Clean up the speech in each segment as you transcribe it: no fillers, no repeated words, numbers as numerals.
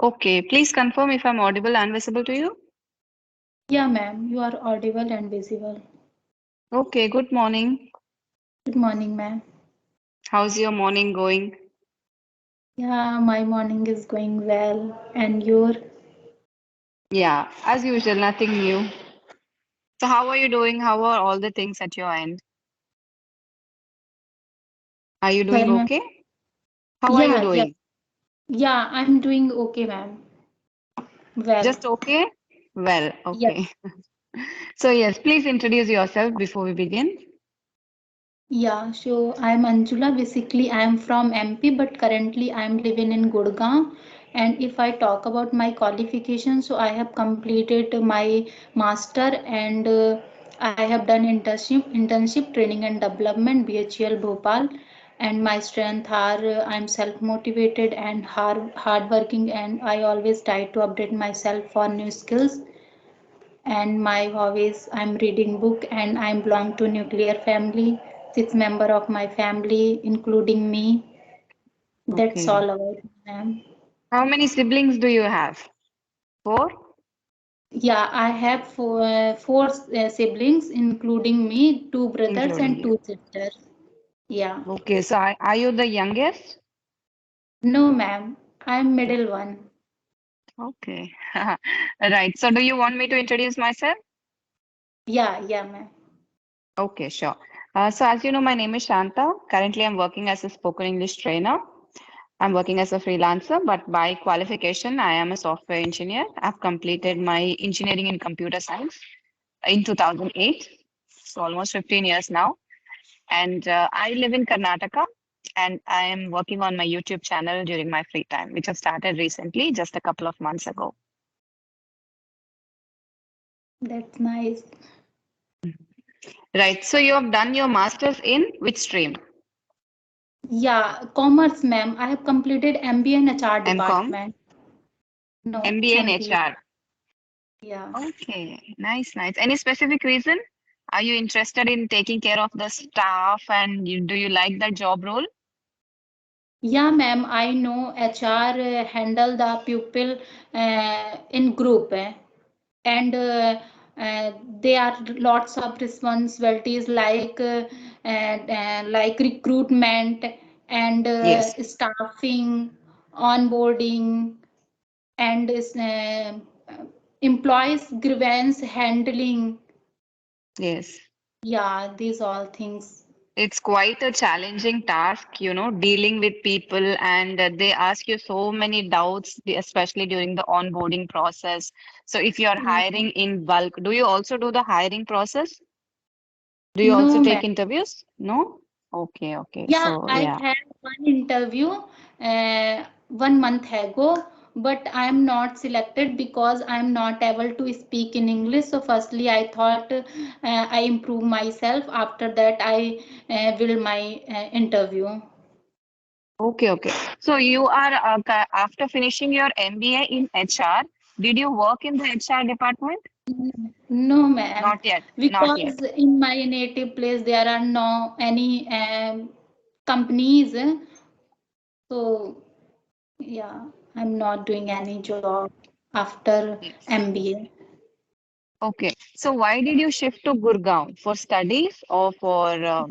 Okay, please confirm if I'm audible and visible to you. Yeah, ma'am, you are audible and visible. Okay, good morning. Good morning, ma'am. How's your morning going? Yeah, my morning is going well. And your? Yeah, as usual, nothing new. So, how are you doing? How are all the things at your end? Are you Sorry, doing ma'am. okay? How are you Yeah, yeah, doing? yeah, I'm doing okay, ma'am. Well, Just okay? Well, yeah, okay. So, yes, please introduce yourself before we begin. yeah. So I'm Anjula. Basically, I'm from MP, but currently I'm living in Gurgaon. And if I talk about my qualifications, so I have completed my master and I have done internship training and development BHEL Bhopal. And my strength are I'm self motivated and hardworking, and I always try to update myself for new skills. And my hobbies, I'm reading book and I belong to nuclear family, 6 member of my family including me. That's Okay. all about me, ma'am. How many siblings do you have? Four, Yeah, I have four siblings including me, two brothers including and you. two sisters. Yeah. Okay, so are you the youngest? No, ma'am, I'm middle one. Okay. Right. So, do you want me to introduce myself? Yeah, yeah, ma'am. Okay, sure. So as you know, my name is Shanta. Currently, I'm working as a spoken English trainer. I'm working as a freelancer, but by qualification, I am a software engineer. I've completed my engineering in computer science in 2008, so almost 15 years now. And I live in Karnataka, and I am working on my YouTube channel during my free time, which I started recently, just a couple of months ago. That's nice. Right. So you have done your master's in which stream? Yeah, commerce, ma'am. I have completed MBA in HR MCOM, department. No, MBA in MBA. HR. Yeah. Okay, nice, nice. Any specific reason? Are you interested in taking care of the staff and do you like that job role? Yeah, ma'am, I know HR handle the pupil in group and there are lots of responsibilities like recruitment and Yes, staffing, onboarding and employees grievance handling. yes. Yeah, these all things. It's quite a challenging task, dealing with people and they ask you so many doubts, especially during the onboarding process. So if you're Yeah. hiring in bulk, do you also do the hiring process? Do you also No, ma'am. take interviews? No? Okay, okay. Yeah, So I yeah. had one interview 1 month ago, but I am not selected because I am not able to speak in English. So, firstly, I thought I improve myself. After that, I will my interview. Okay, okay. So you are after finishing your MBA in HR, did you work in the HR department? No, ma'am, Not yet, not yet. because in my native place there are no any companies. So, yeah, I'm not doing any job after Yes. MBA. Okay. So why did you shift to Gurgaon? For studies or for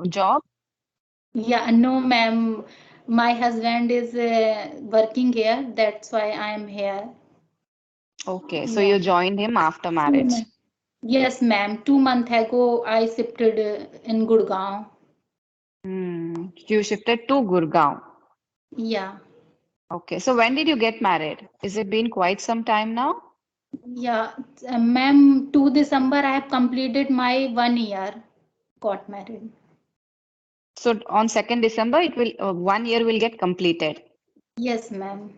job? Yeah, no, ma'am. My husband is working here. That's why I am here. Okay. So Yeah. you joined him after marriage. 2 months. Yes, ma'am. 2 months ago, I shifted in Gurgaon. Hmm. You shifted to Gurgaon. Yeah. Okay. So when did you get married? Is it been quite some time now? Yeah. Ma'am, 2 December, I have completed my 1 year. Got married. So on 2nd December, it will 1 year will get completed. Yes, ma'am.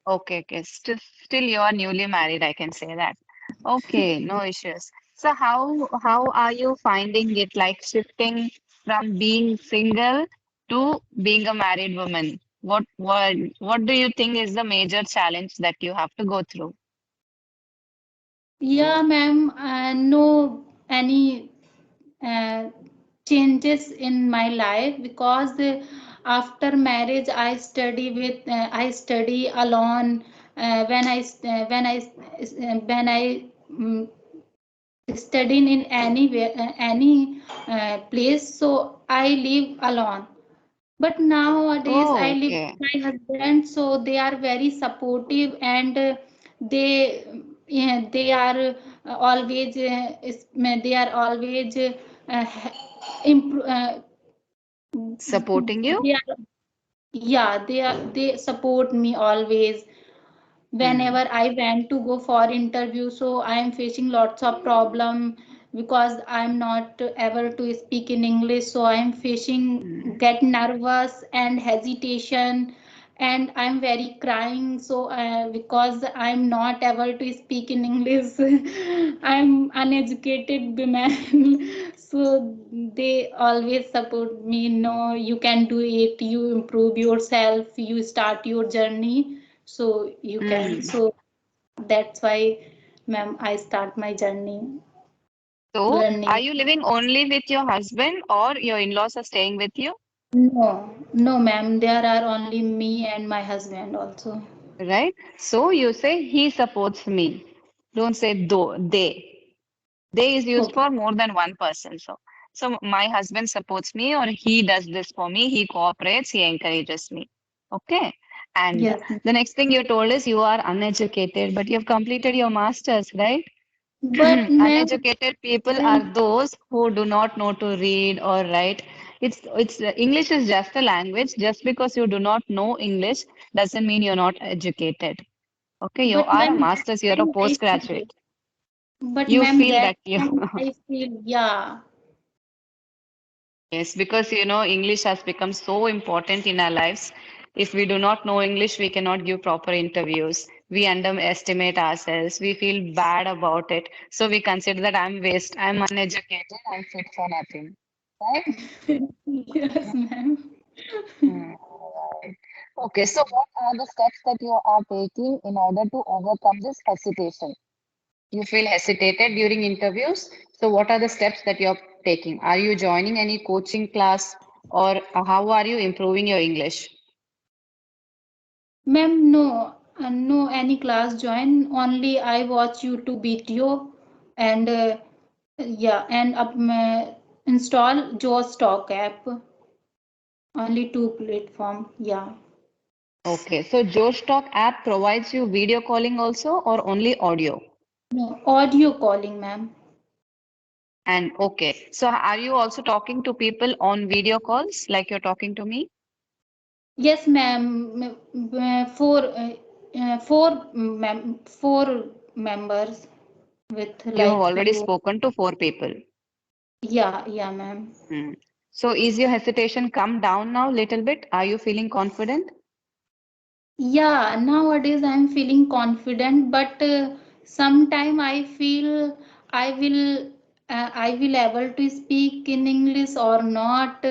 Okay, okay. Still you are newly married, I can say that. Okay, no issues. So how are you finding it like shifting from being single to being a married woman? What do you think is the major challenge that you have to go through? Yeah, ma'am. No any uh, changes in my life because after marriage I study alone when I studying in any place, so I live alone. But nowadays I Oh, live okay. with my husband, so they are very supportive, and they they are always they are always impro- Supporting you? they are, yeah, they support me always Hmm. whenever I went to go for interview. So I am facing lots of problem because I'm not able to speak in English. So I am facing Hmm. get nervous and hesitation, and I'm very crying. So because I'm not able to speak in English, I'm uneducated woman. So they always support me. No, you can do it. You improve yourself. You start your journey, so you can. Hmm. So that's why, ma'am, I start my journey So, are learning. you living only with your husband or your in-laws are staying with you? No, ma'am, there are only me and my husband also. Right? So you say he supports me. Don't say though, they. They is used Okay. for more than one person. So my husband supports me or he does this for me. He cooperates, he encourages me. Okay. And Yes, ma'am. the next thing you told is you are uneducated, but you have completed your master's, right? But ma'am, Uneducated people are ma'am, those who do not know to read or write. It's English is just a language. Just because you do not know English doesn't mean you're not educated. Okay, you but are a ma'am, master's, you're a I feel, postgraduate. but You ma'am, feel that that you time I feel, yeah. yes, because English has become so important in our lives. If we do not know English, we cannot give proper interviews. We underestimate ourselves. We feel bad about it. So we consider that I'm waste, I'm uneducated, I'm fit for nothing. Right? Yes, ma'am. Hmm. Right. Okay, so what are the steps that you are taking in order to overcome this hesitation? You feel hesitated during interviews. So what are the steps that you're taking? Are you joining any coaching class or how are you improving your English? Ma'am, no, no any class join. Only I watch YouTube video, and yeah, and install Joe Stock app. Only two platform. Yeah. Okay, so Josh Talk app provides you video calling also or only audio? No, audio calling, ma'am. And okay, so are you also talking to people on video calls like you're talking to me? Yes, ma'am. Four members with You have like already you. spoken to 4 people. Yeah, yeah, ma'am. Hmm. So is your hesitation come down now little bit? Are you feeling confident? Yeah, nowadays I'm feeling confident, but sometime I feel I will I will able to speak in English or not.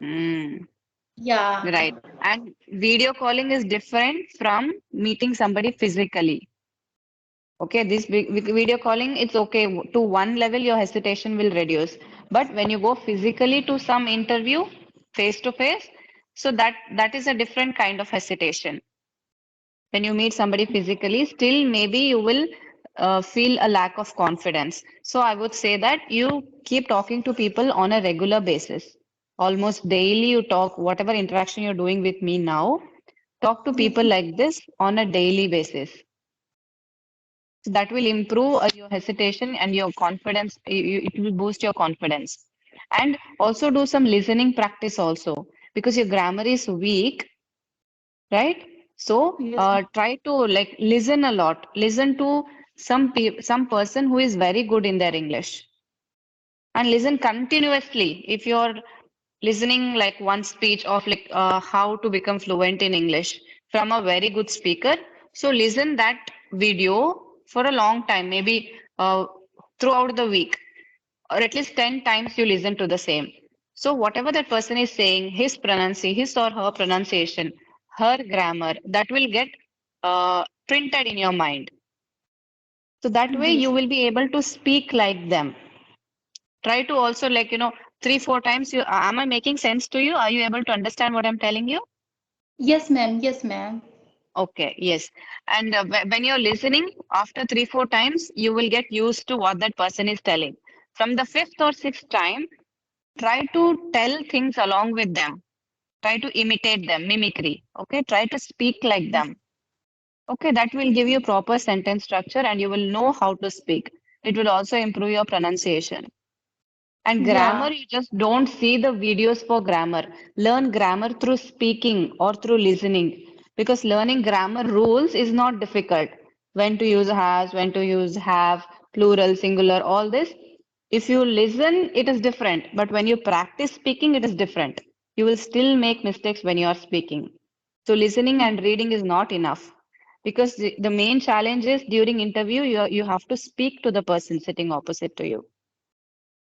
Hmm. Yeah. Right. And video calling is different from meeting somebody physically. Okay, this video calling, it's okay. To one level, your hesitation will reduce. But when you go physically to some interview, face to face, so that is a different kind of hesitation. When you meet somebody physically, still maybe you will feel a lack of confidence. So I would say that you keep talking to people on a regular basis. Almost daily, you talk, whatever interaction you're doing with me now, talk to Yes. people like this on a daily basis. So that will improve your hesitation and your confidence. It will boost your confidence. And also do some listening practice also because your grammar is weak, right? So Yes. try to like listen a lot. Listen to some person who is very good in their English and listen continuously. If you're listening like one speech of like how to become fluent in English from a very good speaker, so listen that video for a long time, maybe throughout the week, or at least 10 times you listen to the same. So whatever that person is saying, his or her pronunciation, her grammar, that will get printed in your mind. So that way you Yes. will be able to speak like them. Try to also like, 3, 4 times. Am I making sense to you? Are you able to understand what I'm telling you? Yes, ma'am. Yes, ma'am. Okay, yes. And when you're listening, after three, four times, you will get used to what that person is telling. From the fifth or sixth time, try to tell things along with them. Try to imitate them, mimicry. Okay, try to speak like them. Okay, that will give you proper sentence structure and you will know how to speak. It will also improve your pronunciation. And Yeah, grammar, you just don't see the videos for grammar. Learn grammar through speaking or through listening because learning grammar rules is not difficult. When to use has, when to use have, plural, singular, all this. If you listen, it is different. But when you practice speaking, it is different. You will still make mistakes when you are speaking. So listening and reading is not enough because the main challenge is during interview, you have to speak to the person sitting opposite to you.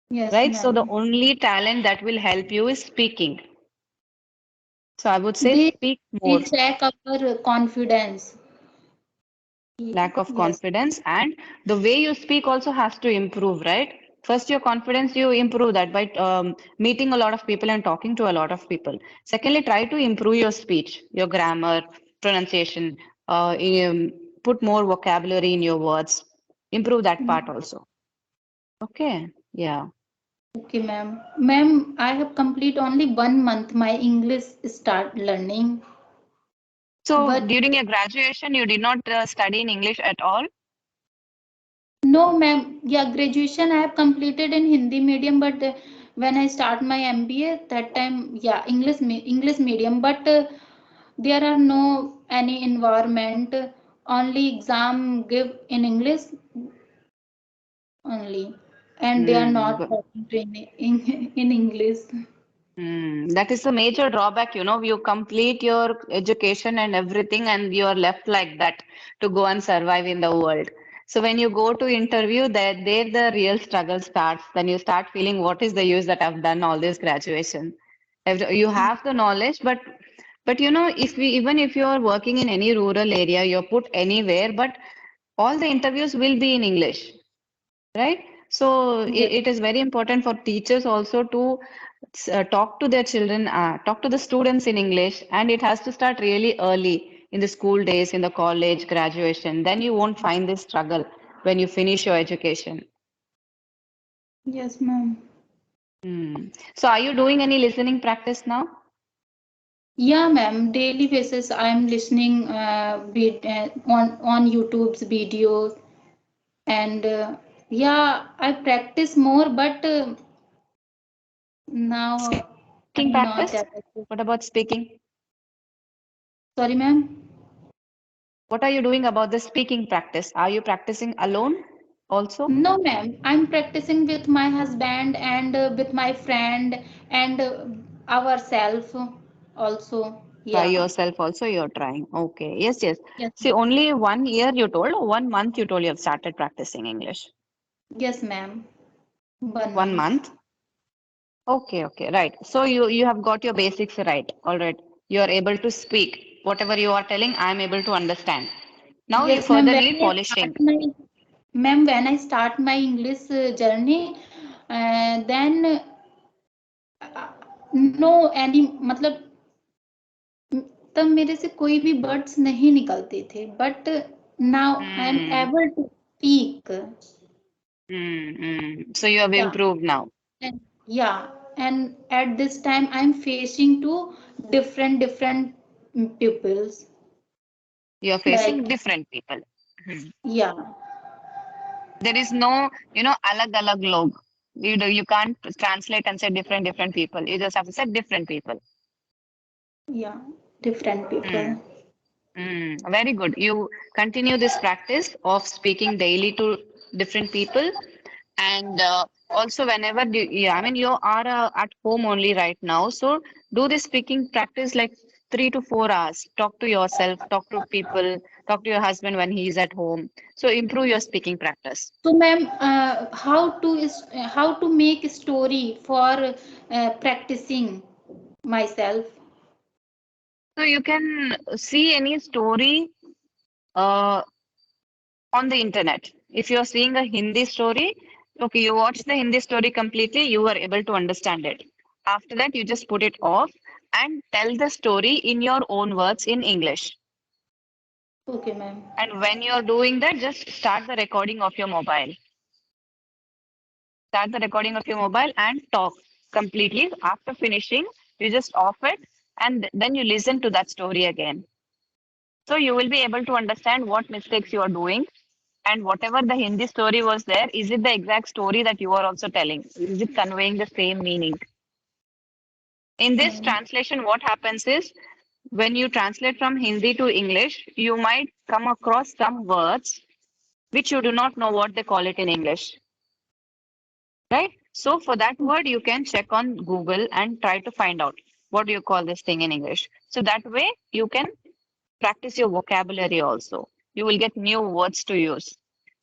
yes, Right? So the ma'am. only talent that will help you is speaking. So I would say They speak they more. check our confidence. Lack of Yes, confidence and the way you speak also has to improve, right? First, your confidence, you improve that by meeting a lot of people and talking to a lot of people. Secondly, try to improve your speech, your grammar, pronunciation, put more vocabulary in your words. Improve that part also. Okay, yeah. okay, ma'am. Ma'am, I have complete only 1 month my English start learning. So But during your graduation, you did not study in English at all? no, ma'am. Yeah, graduation I have completed in Hindi medium, but when I start my MBA, that time, yeah, English medium. But there are no any environment. Only exam give in English only, and they are not Mm, talking to in English. That is a major drawback, you know. You complete your education and everything, and you are left like that to go and survive in the world. So when you go to interview, there the real struggle starts. Then you start feeling, what is the use that I've done all this graduation? You have the knowledge, but you know, if we even if you are working in any rural area, you're put anywhere, but all the interviews will be in English. Right? So Yes, it is very important for teachers also to talk to their children, talk to the students in English, and it has to start really early in the school days, in the college, graduation. Then you won't find this struggle when you finish your education. yes, ma'am. So are you doing any listening practice now? Yeah, ma'am. Daily basis, I'm listening on YouTube's videos, and yeah, I practice more, but now Speaking I'm not practice? that active. What about speaking? Sorry, ma'am. What are you doing about the speaking practice? Are you practicing alone also? No, ma'am. I'm practicing with my husband and with my friend and ourselves also. By Yeah. yourself also you're trying. Okay. Yes, yes. Yes, See, only 1 year you told, or 1 month you told you have started practicing English. yes, ma'am. 1 month. 1 month? Okay, okay, right. So you have got your basics right. All right. You are able to speak. Whatever you are telling, I am able to understand. Now you Yes, ma'am. furtherly polishing. When I start my English journey, then no any मतलब तब मेरे से कोई भी words नहीं निकलते थे but now I am Hmm. Able to speak So you have या improved now. and yeah and at this time I'm facing to different pupils You are like facing different people. Hmm. yeah There is no, alag alag log. You can't translate and say different people. You just have to say different people. yeah different Hmm. people. Very good. You continue this practice of speaking daily to different people, and also whenever yeah, I mean you are at home only right now, so do this speaking practice like 3 to 4 hours. Talk to yourself, talk to people, talk to your husband when he is at home. So improve your speaking practice. So ma'am, how to make a story for practicing myself. So you can see any story uh, on the internet. If you're seeing a Hindi story, okay, you watch the Hindi story completely, you are able to understand it. After that, you just put it off and tell the story in your own words in English. Okay, ma'am. And when you're doing that, just start the recording of your mobile. Start the recording of your mobile and talk completely. After finishing, you just off it and then you listen to that story again. So you will be able to understand what mistakes you are doing and whatever the Hindi story was there, is it the exact story that you are also telling? Is it conveying the same meaning? In this Ma'am. translation, what happens is when you translate from Hindi to English, you might come across some words which you do not know what they call it in English, right? So for that word, you can check on Google and try to find out what do you call this thing in English. So that way you can practice your vocabulary also. You will get new words to use.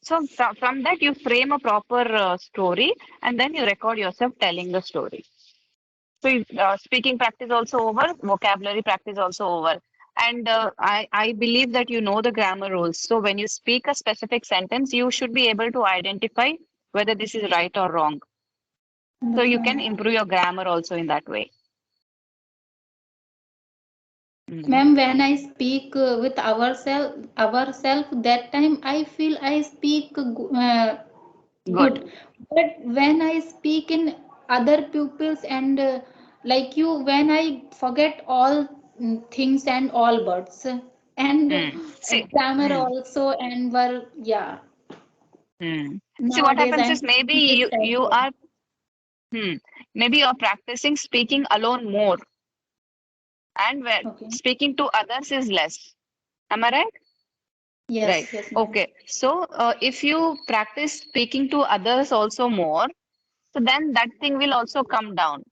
So from that, you frame a proper story and then you record yourself telling the story. So speaking practice also over, vocabulary practice also over. And I believe that you know the grammar rules. So when you speak a specific sentence, you should be able to identify whether this is right or wrong. So Okay, you can ma'am. improve your grammar also in that way. Mm. Ma'am, when I speak with ourself, that time I feel I speak good. Good. But when I speak in other pupils and like you, when I forget all things and all words and See, grammar mm, also and were yeah. See what Nowadays happens I'm is maybe facing this you problem. are hmm, maybe you're practicing speaking alone more and where Okay. speaking to others is less. Am I right? Right. Yes, yes, ma'am. Okay. So if you practice speaking to others also more, so then that thing will also come down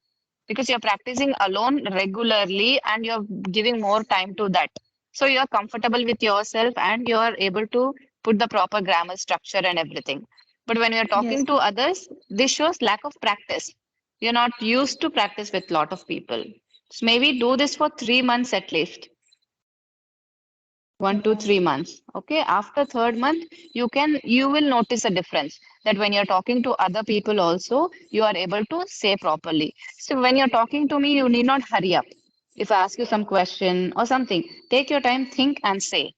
because you're practicing alone regularly and you're giving more time to that. So you're comfortable with yourself and you're able to put the proper grammar structure and everything. But when you're talking Yes. to others, this shows lack of practice. You're not used to practice with lot of people. So maybe do this for 3 months at least. Okay, One to ma'am. 3 months. Okay. After third month, you will notice a difference that when you're talking to other people also, you are able to say properly. So when you're talking to me, you need not hurry up. If I ask you some question or something, take your time, think and say.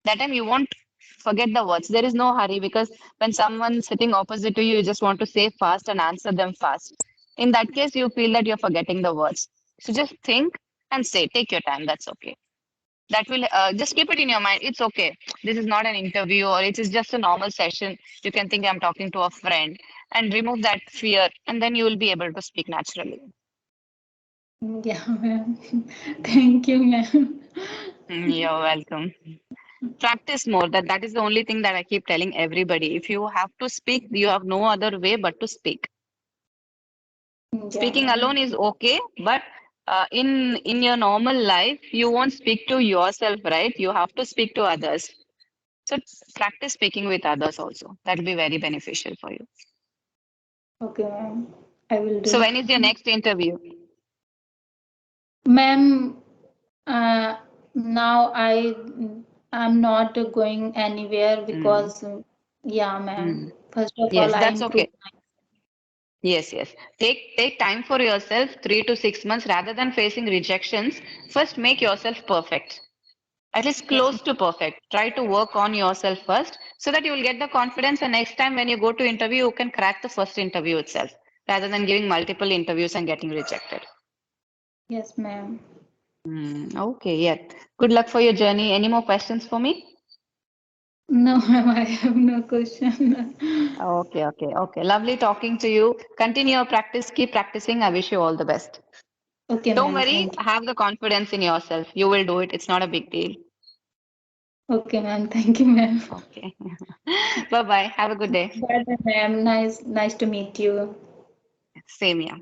That time you won't forget the words. There is no hurry because when someone's sitting opposite to you, you just want to say fast and answer them fast. In that case, you feel that you're forgetting the words. So just think and say, take your time. That's okay. That will just keep it in your mind. It's okay. This is not an interview or it is just a normal session. You can think I'm talking to a friend and remove that fear, and then you will be able to speak naturally. Yeah, ma'am. Thank you, ma'am. You're welcome. Practice more. That is the only thing that I keep telling everybody. If you have to speak, you have no other way but to speak. Yeah, Speaking ma'am. alone is okay, but in your normal life, you won't speak to yourself, right? You have to speak to others. So practice speaking with others also. That will be very beneficial for you. Okay, ma'am. I will So do. when is your next interview? Ma'am, uh, now I'm not going anywhere Mm, because yeah, ma'am. mm. First of all, Yes, I that's improve okay. Yes, yes. Take time for yourself, 3 to 6 months, rather than facing rejections. First, make yourself perfect. At least yes, close to perfect. Try to work on yourself first so that you will get the confidence and next time when you go to interview, you can crack the first interview itself rather than giving multiple interviews and getting rejected. yes, ma'am. Okay, yeah. Good luck for your journey. Any more questions for me? No, ma'am, I have no question. Okay, okay, okay. Lovely talking to you. Continue your practice. Keep practicing. I wish you all the best. Okay, Don't ma'am. worry. Thank you. Have the confidence in yourself. You will do it. It's not a big deal. Okay, ma'am. Thank you, ma'am. Okay. Bye bye. Have a good day. Bye, ma'am. Nice to meet you. Same here.